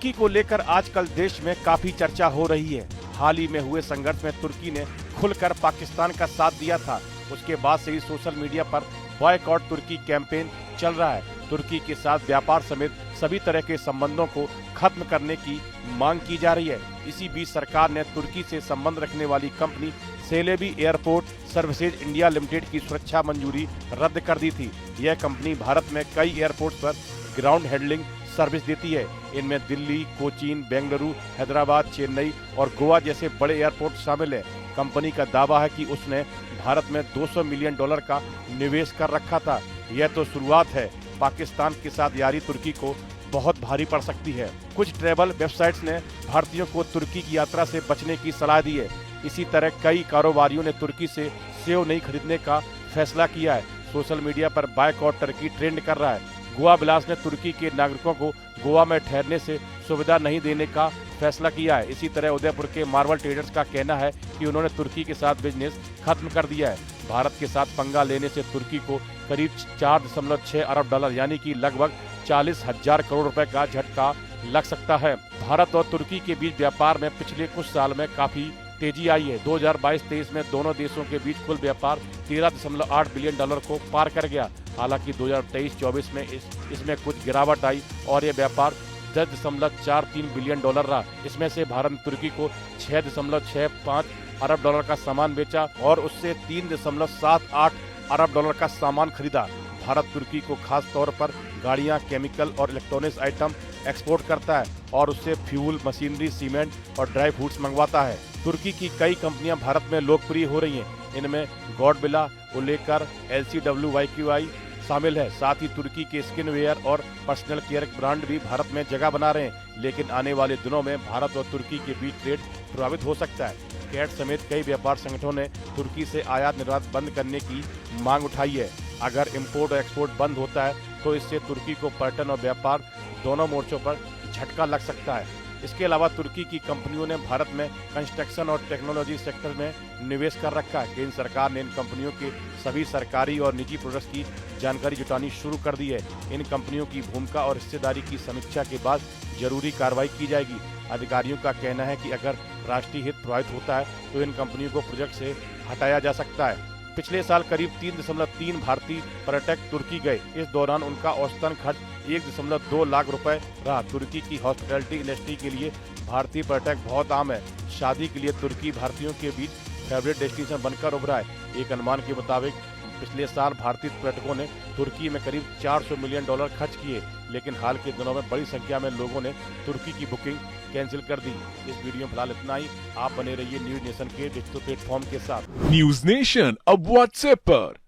तुर्की को लेकर आजकल देश में काफी चर्चा हो रही है। हाल ही में हुए संघर्ष में तुर्की ने खुलकर पाकिस्तान का साथ दिया था। उसके बाद से ही सोशल मीडिया पर बॉयकॉट तुर्की कैंपेन चल रहा है। तुर्की के साथ व्यापार समेत सभी तरह के संबंधों को खत्म करने की मांग की जा रही है। इसी बीच सरकार ने तुर्की से संबंध रखने वाली company Celebi airport services India limited की सुरक्षा मंजूरी रद्द कर दी थी। यह कंपनी भारत में कई एयरपोर्ट पर ग्राउंड हैंडलिंग सर्विस देती है। इनमें दिल्ली, कोचीन, बेंगलुरु, हैदराबाद, चेन्नई और गोवा जैसे बड़े एयरपोर्ट शामिल है। कंपनी का दावा है कि उसने भारत में $200 मिलियन का निवेश कर रखा था। यह तो शुरुआत है। पाकिस्तान के साथ यारी तुर्की को बहुत भारी पड़ सकती है। कुछ ट्रैवल वेबसाइट्स ने भारतीयों को तुर्की की यात्रा से बचने की सलाह दी है। इसी तरह कई कारोबारियों ने तुर्की से सेव नहीं खरीदने का फैसला किया है। सोशल मीडिया पर बॉयकॉट टर्की ट्रेंड कर रहा है। गोवा विलास ने तुर्की के नागरिकों को गोवा में ठहरने से सुविधा नहीं देने का फैसला किया है। इसी तरह उदयपुर के मार्बल ट्रेडर्स का कहना है कि उन्होंने तुर्की के साथ बिजनेस खत्म कर दिया है। भारत के साथ पंगा लेने से तुर्की को करीब $4.6 अरब यानी कि लगभग 40,000 करोड़ रुपए का झटका लग सकता है। भारत और तुर्की के बीच व्यापार में पिछले कुछ साल में काफी तेजी आई है। 2022-23 में दोनों देशों के बीच कुल व्यापार $13.8 बिलियन को पार कर गया। हालांकि 2023-24 में इसमें कुछ गिरावट आई और ये व्यापार $10.43 बिलियन रहा। इसमें से भारत ने तुर्की को $6.65 अरब का सामान बेचा और उससे $3.78 अरब का सामान खरीदा। भारत तुर्की को खास तौर पर गाड़ियां, केमिकल और इलेक्ट्रॉनिक्स आइटम एक्सपोर्ट करता है और उससे फ्यूल, मशीनरी, सीमेंट और ड्राई फ्रूट्स मंगवाता है। तुर्की की कई कंपनियां भारत में लोकप्रिय हो रही हैं। इनमें गॉडविला, उलेकर, LCWYQI शामिल है। साथ ही तुर्की के स्किन वेयर और पर्सनल केयर ब्रांड भी भारत में जगह बना रहे हैं। लेकिन आने वाले दिनों में भारत और तुर्की के बीच ट्रेड प्रभावित हो सकता है। कैट समेत कई व्यापार संगठनों ने तुर्की से आयात निर्यात बंद करने की मांग उठाई है। अगर इंपोर्ट और एक्सपोर्ट बंद होता है तो इससे तुर्की को पर्यटन और व्यापार दोनों मोर्चों पर झटका लग सकता है। इसके अलावा तुर्की की कंपनियों ने भारत में कंस्ट्रक्शन और टेक्नोलॉजी सेक्टर में निवेश कर रखा है। केंद्र सरकार ने इन कंपनियों के सभी सरकारी और निजी प्रोजेक्ट्स की जानकारी जुटानी शुरू कर दी है। इन कंपनियों की भूमिका और हिस्सेदारी की समीक्षा के बाद जरूरी कार्रवाई की जाएगी। अधिकारियों का कहना है कि अगर राष्ट्रीय हित प्रभावित होता है तो इन कंपनियों को प्रोजेक्ट से हटाया जा सकता है। पिछले साल करीब 3.3 भारतीय पर्यटक तुर्की गए। इस दौरान उनका औसतन खर्च 1.2 लाख रुपए रहा। तुर्की की हॉस्पिटैलिटी इंडस्ट्री के लिए भारतीय पर्यटक बहुत आम है। शादी के लिए तुर्की भारतीयों के बीच फेवरेट डेस्टिनेशन बनकर उभरा है। एक अनुमान के मुताबिक पिछले साल भारतीय पर्यटकों ने तुर्की में करीब $400 मिलियन खर्च किए। लेकिन हाल के दिनों में बड़ी संख्या में लोगों ने तुर्की की बुकिंग कैंसिल कर दी। इस वीडियो में फिलहाल इतना ही। आप बने रहिए न्यूज नेशन के डिजिटल प्लेटफॉर्म के साथ। न्यूज नेशन अब व्हाट्सएप पर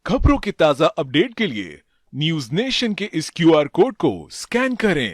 खबरों के ताजा अपडेट के लिए न्यूज नेशन के इस QR कोड को स्कैन करें।